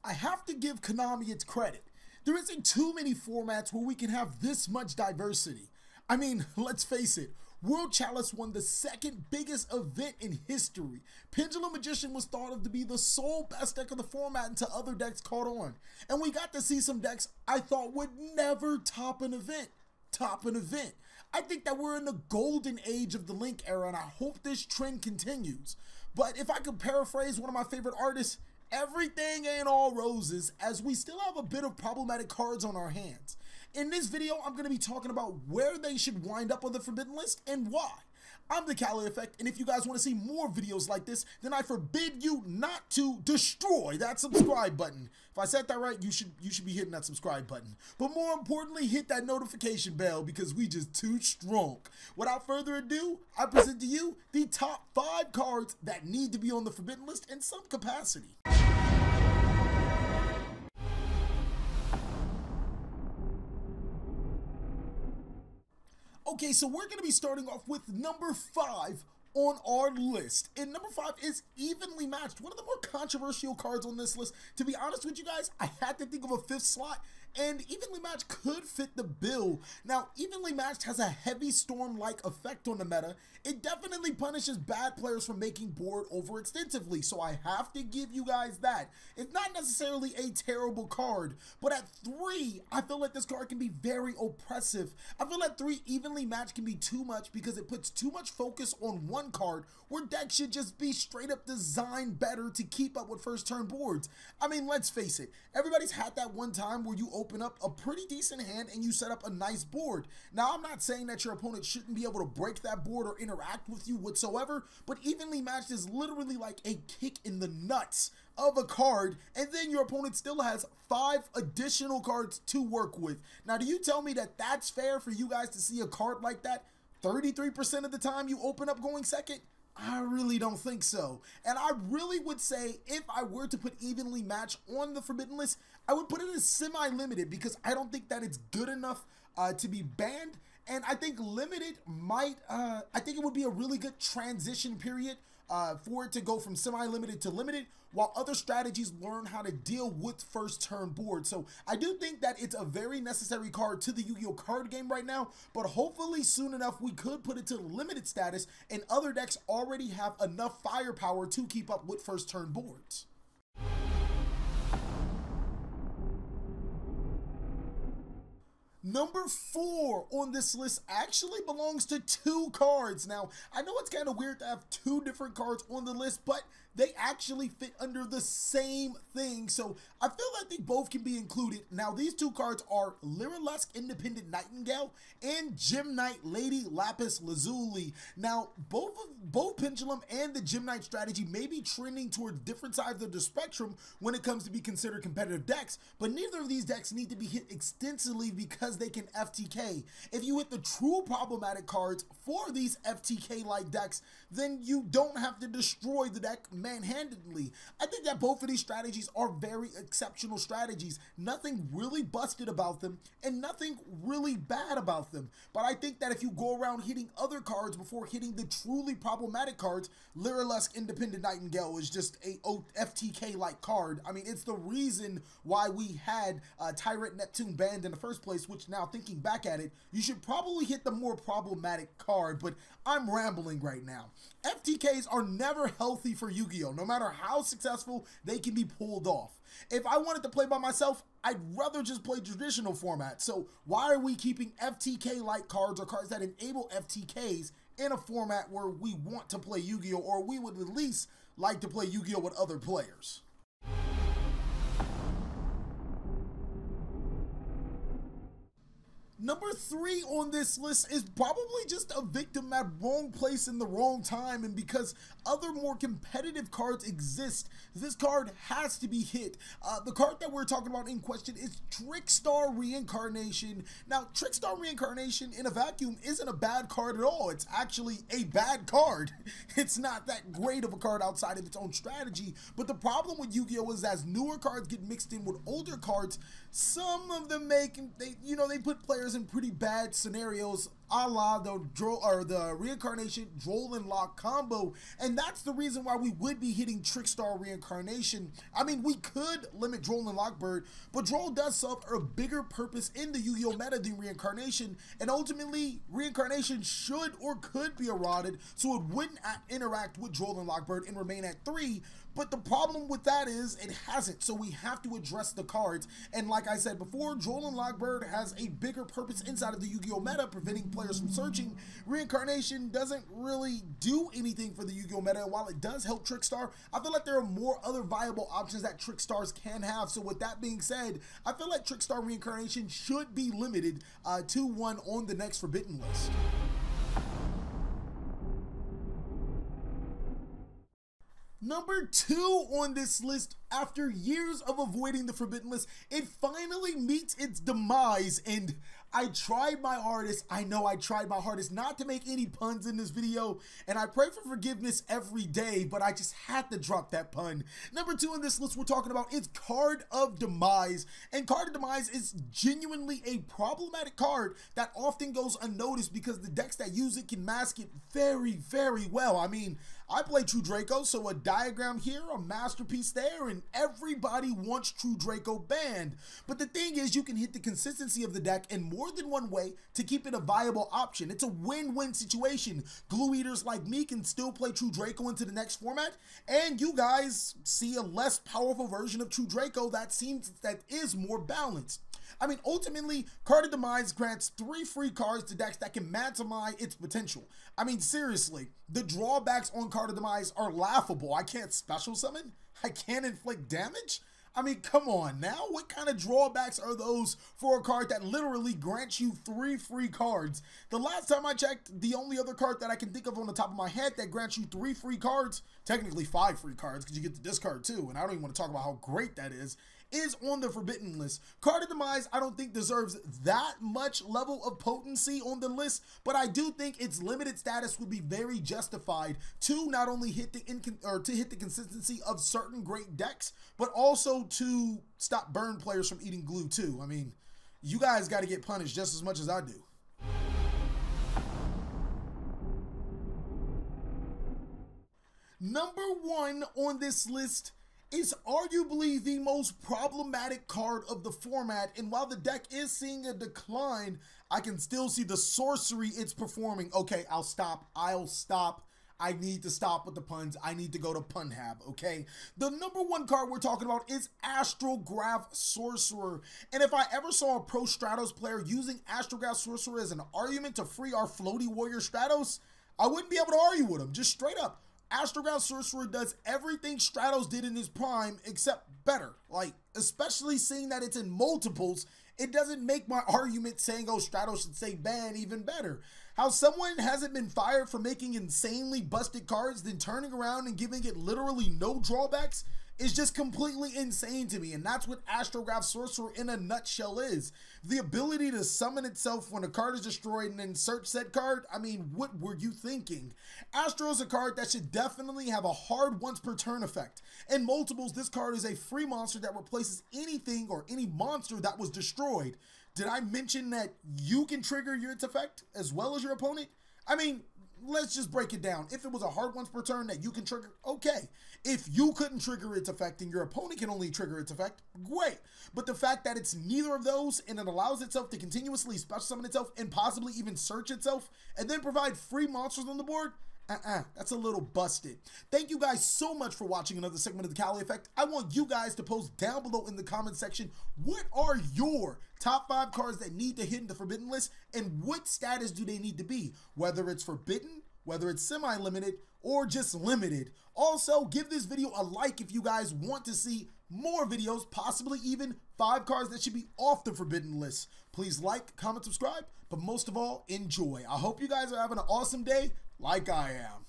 I have to give Konami its credit. There isn't too many formats where we can have this much diversity. I mean, let's face it, World Chalice won the second biggest event in history. Pendulum Magician was thought of to be the sole best deck of the format until other decks caught on. And we got to see some decks I thought would never top an event. I think that we're in the golden age of the Link era, and I hope this trend continues. But if I could paraphrase one of my favorite artists, everything ain't all roses, as we still have a bit of problematic cards on our hands. In this video, I'm going to be talking about where they should wind up on the Forbidden List and why. I'm TheCaliEffect, and if you guys want to see more videos like this, then I forbid you not to destroy that subscribe button. If I said that right, you should be hitting that subscribe button. But more importantly, hit that notification bell because we just too strong. Without further ado, I present to you the top 5 cards that need to be on the Forbidden List in some capacity. Okay, so we're going to be starting off with number 5 on our list. And number 5 is Evenly Matched, one of the more controversial cards on this list. To be honest with you guys, I had to think of a 5th slot, and Evenly Matched could fit the bill. Now, Evenly Matched has a heavy storm-like effect on the meta. It definitely punishes bad players for making board overextensively, so I have to give you guys that. It's not necessarily a terrible card, but at 3, I feel like this card can be very oppressive. I feel like 3 Evenly Matched can be too much because it puts too much focus on one card where decks should just be straight up designed better to keep up with first turn boards. I mean, let's face it, everybody's had that one time where you open up a pretty decent hand and you set up a nice board. Now, I'm not saying that your opponent shouldn't be able to break that board or interact with you whatsoever, but Evenly Matched is literally like a kick in the nuts of a card, and then your opponent still has 5 additional cards to work with. Now, do you tell me that that's fair for you guys to see a card like that 33% of the time you open up going second? I really don't think so. And I really would say if I were to put Evenly Matched on the Forbidden List, I would put it as semi-limited because I don't think that it's good enough to be banned. And I think limited might, I think it would be a really good transition period for it to go from semi-limited to limited, while other strategies learn how to deal with first turn board. So I do think that it's a very necessary card to the Yu-Gi-Oh card game right now, but hopefully soon enough we could put it to limited status and other decks already have enough firepower to keep up with first turn boards. Number 4 on this list actually belongs to 2 cards. Now, I know it's kind of weird to have 2 different cards on the list, but they actually fit under the same thing, so I feel like they both can be included. Now, these 2 cards are Lyralesque Independent Nightingale and Gem Knight Lady Lapis Lazuli. Now, both Pendulum and the Gem Knight strategy may be trending towards different sides of the spectrum when it comes to be considered competitive decks, but neither of these decks need to be hit extensively because they can FTK. If you hit the true problematic cards for these FTK-like decks, then you don't have to destroy the deck manhandedly. I think that both of these strategies are very exceptional strategies. Nothing really busted about them and nothing really bad about them. But I think that if you go around hitting other cards before hitting the truly problematic cards, Lyralesque Independent Nightingale is just a FTK-like card. I mean, it's the reason why we had Tyrant Neptune banned in the first place, which now thinking back at it, you should probably hit the more problematic card, but I'm rambling right now. FTKs are never healthy for Yu-Gi-Oh! No matter how successful they can be pulled off. If I wanted to play by myself, I'd rather just play traditional format. So why are we keeping FTK-like cards or cards that enable FTKs in a format where we want to play Yu-Gi-Oh! Or we would at least like to play Yu-Gi-Oh! With other players? Number 3 on this list is probably just a victim at wrong place in the wrong time, and because other more competitive cards exist, this card has to be hit. The card that we're talking about in question is Trickstar Reincarnation. Now, Trickstar Reincarnation in a vacuum isn't a bad card at all. It's actually a bad card. It's not that great of a card outside of its own strategy, but the problem with Yu-Gi-Oh! Is as newer cards get mixed in with older cards, some of them they put players in pretty bad scenarios a la the Reincarnation Droll and Lock combo, and that's the reason why we would be hitting Trickstar Reincarnation. I mean, we could limit Droll and Lockbird, but Droll does serve a bigger purpose in the Yu-Gi-Oh meta than Reincarnation, and ultimately Reincarnation should or could be eroded so it wouldn't interact with Droll and Lockbird and remain at 3. But the problem with that is it hasn't, so we have to address the cards. And like I said before, Droll and Lockbird has a bigger purpose inside of the Yu-Gi-Oh meta, preventing players from searching. Reincarnation doesn't really do anything for the Yu-Gi-Oh meta. While it does help Trickstar, I feel like there are more other viable options that Trickstars can have. So with that being said, I feel like Trickstar Reincarnation should be limited to 1 on the next Forbidden list. Number 2 on this list, after years of avoiding the Forbidden list, it finally meets its demise, and I tried my hardest. I know I tried my hardest not to make any puns in this video, and I pray for forgiveness every day, but I just had to drop that pun. Number 2 on this list we're talking about is Card of Demise, and Card of Demise is genuinely a problematic card that often goes unnoticed because the decks that use it can mask it very, very well. I mean, I play True Draco, so a diagram here, a masterpiece there, and everybody wants True Draco banned. But the thing is, you can hit the consistency of the deck in more than one way to keep it a viable option. It's a win-win situation. Glue eaters like me can still play True Draco into the next format, and you guys see a less powerful version of True Draco that is more balanced. I mean, ultimately, Card of Demise grants 3 free cards to decks that can maximize its potential. I mean, seriously, the drawbacks on Card of Demise are laughable. I can't special summon? I can't inflict damage? I mean, come on now. What kind of drawbacks are those for a card that literally grants you 3 free cards? The last time I checked, the only other card that I can think of on the top of my head that grants you 3 free cards, technically 5 free cards because you get the discard too, and I don't even want to talk about how great that is on the Forbidden list. Card of Demise, I don't think deserves that much level of potency on the list, but I do think its limited status would be very justified to not only hit the consistency of certain great decks, but also to stop burn players from eating glue too. I mean, you guys got to get punished just as much as I do. Number 1 on this list is arguably the most problematic card of the format, and while the deck is seeing a decline, I can still see the sorcery it's performing. Okay, I'll stop. I need to stop with the puns. I need to go to Punhab, okay? The number 1 card we're talking about is Astrograph Sorcerer, and if I ever saw a Pro Stratos player using Astrograph Sorcerer as an argument to free our Floaty Warrior Stratos, I wouldn't be able to argue with him, just straight up. Astrograph Sorcerer does everything Stratos did in his prime except better. Like, especially seeing that it's in multiples, it doesn't make my argument saying, oh, Stratos should say ban even better. How someone hasn't been fired for making insanely busted cards, then turning around and giving it literally no drawbacks is just completely insane to me, and that's what Astrograph Sorcerer in a nutshell is. The ability to summon itself when a card is destroyed and then search said card, I mean, what were you thinking? Astro is a card that should definitely have a hard once per turn effect. In multiples, this card is a free monster that replaces anything or any monster that was destroyed. Did I mention that you can trigger its effect as well as your opponent? I mean, let's just break it down. If it was a hard once per turn that you can trigger, okay. If you couldn't trigger its effect and your opponent can only trigger its effect, great. But the fact that it's neither of those and it allows itself to continuously special summon itself and possibly even search itself and then provide free monsters on the board, that's a little busted. Thank you guys so much for watching another segment of the TheCaliEffect. I want you guys to post down below in the comment section, what are your top 5 cards that need to hit in the Forbidden list, and what status do they need to be? Whether it's Forbidden, whether it's semi-limited, or just limited. Also, give this video a like if you guys want to see more videos, possibly even 5 cards that should be off the Forbidden list. Please like, comment, subscribe, but most of all, enjoy. I hope you guys are having an awesome day like I am.